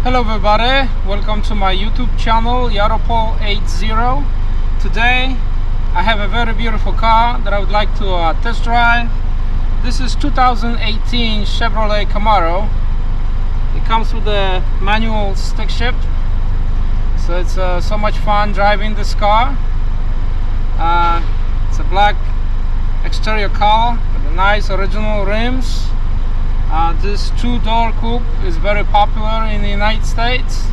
Hello everybody, welcome to my YouTube channel Yaropol80. Today I have a very beautiful car that I would like to test drive. This is 2018 Chevrolet Camaro. It comes with a manual stick shift, so it's so much fun driving this car. It's a black exterior car with a nice original rims. This two-door coupe is very popular in the United States,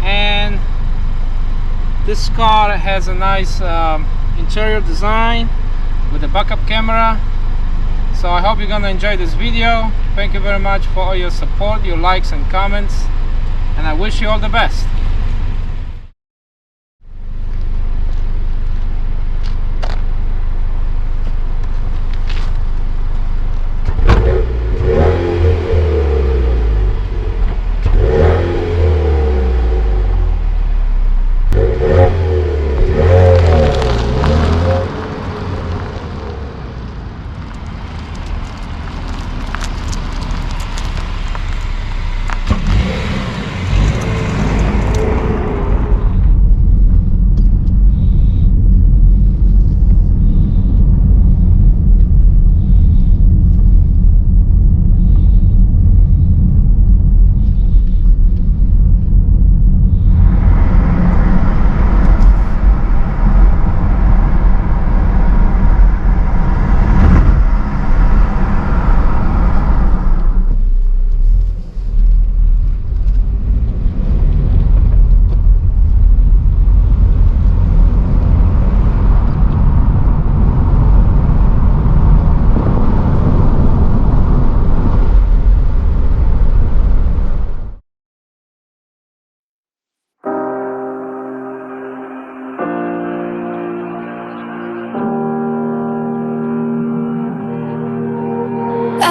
and this car has a nice interior design with a backup camera. So I hope you're gonna enjoy this video. Thank you very much for all your support, your likes and comments, and I wish you all the best.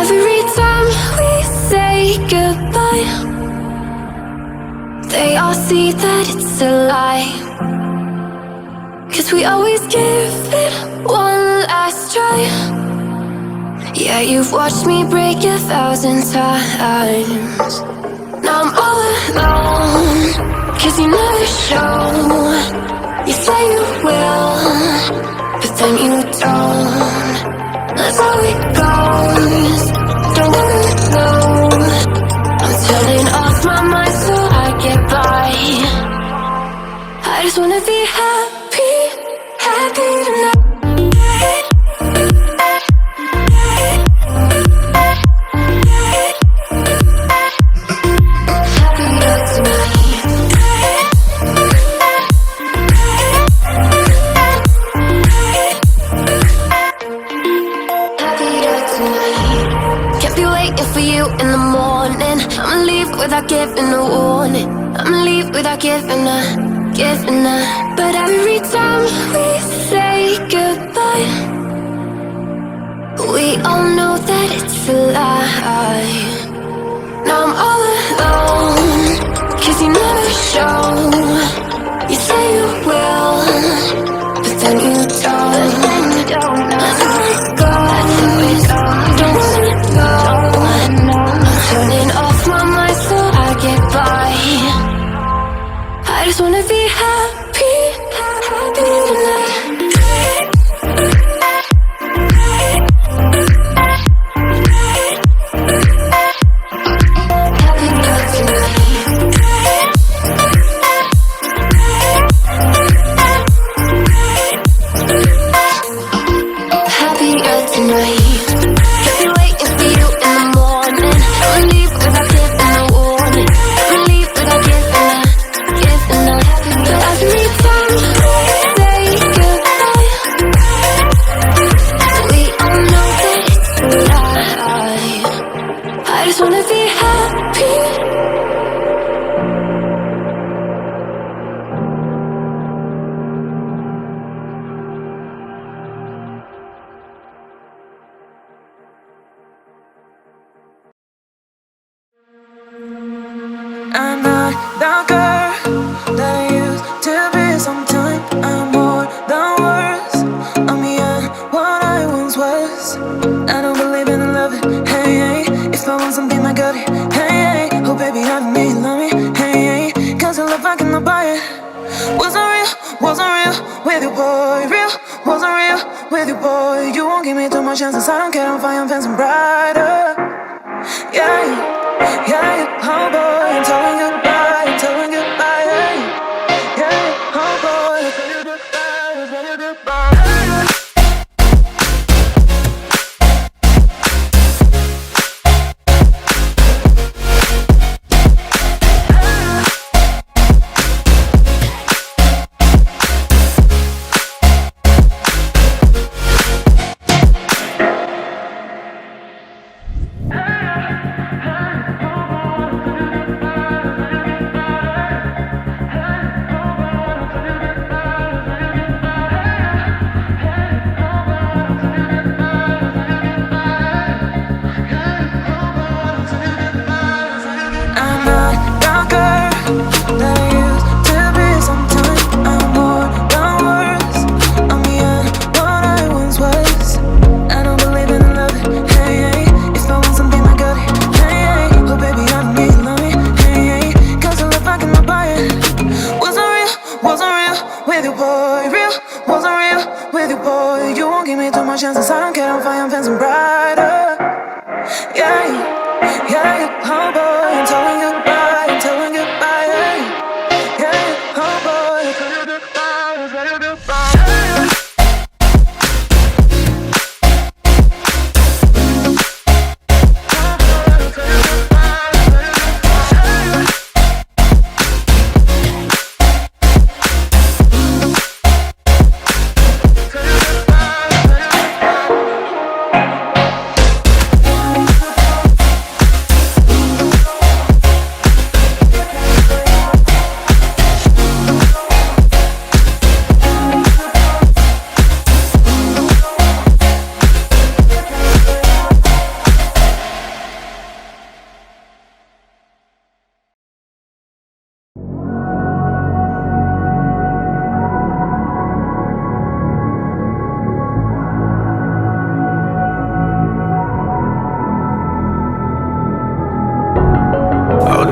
Every time we say goodbye, they all see that it's a lie. 'Cause we always give it one last try. Yeah, you've watched me break 1,000 times. Now I'm all alone, 'cause you never show. You say you will, but then you don't. That's how it goes. Don't wanna know. I'm turning off my mind so I get by. I just wanna be happy, happy tonight. Without giving a warning, I'ma leave without giving a. But every time we say goodbye, we all know that it's a lie. Now I'm all alone, 'cause you never show. You say you will, but then you don't. That's how it goes. Don't wanna know. I'm turning off my mind so I get by. I just wanna be happy, happy tonight. I'm not the girl that I used to be. Sometimes I'm more than words. I'm beyond what I once was. I don't believe in love. Hey, hey. If I want something, I got it. Hey, hey. Oh baby, I need you love me, hey, hey. Cause your love I cannot buy it. Wasn't real with you, boy. Real, wasn't real with you, boy. You won't give me too much chances. I don't care, I'm fine, I'm fancy brighter. Yeah, oh boy, I'm telling goodbye, yeah, oh boy, I'm telling goodbye. Chances I don't care, I'm fine, I'm fancy brighter. Yeah, oh boy, I'm telling goodbye, yeah, oh boy, I'm telling goodbye.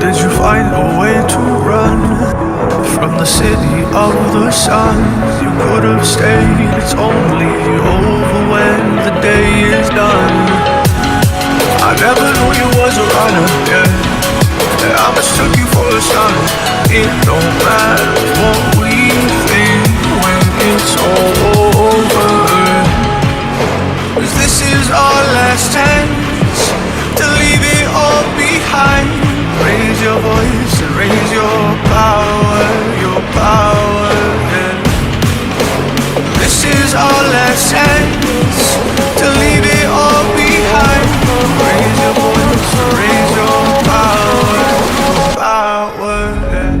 Did you find a way to run from the city of the sun? You could have stayed, it's only over when the day is done. I never knew you was a runner, yeah. I mistook you for a son. It don't matter what we think when it's all over, 'cause this is our last chance to leave it all behind. Raise your voice and raise your power, yeah. This is our last chance to leave it all behind. Raise your voice and raise your power, yeah.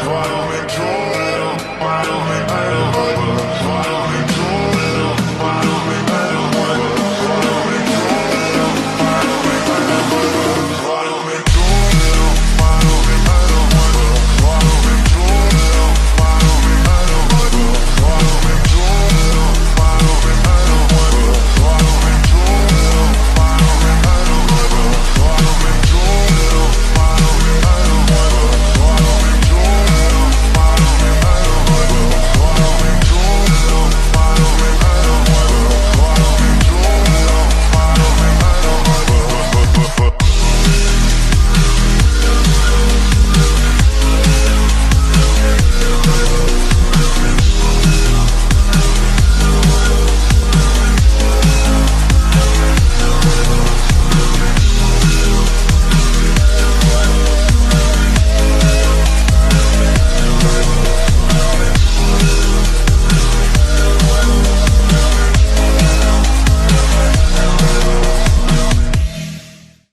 Wow. don't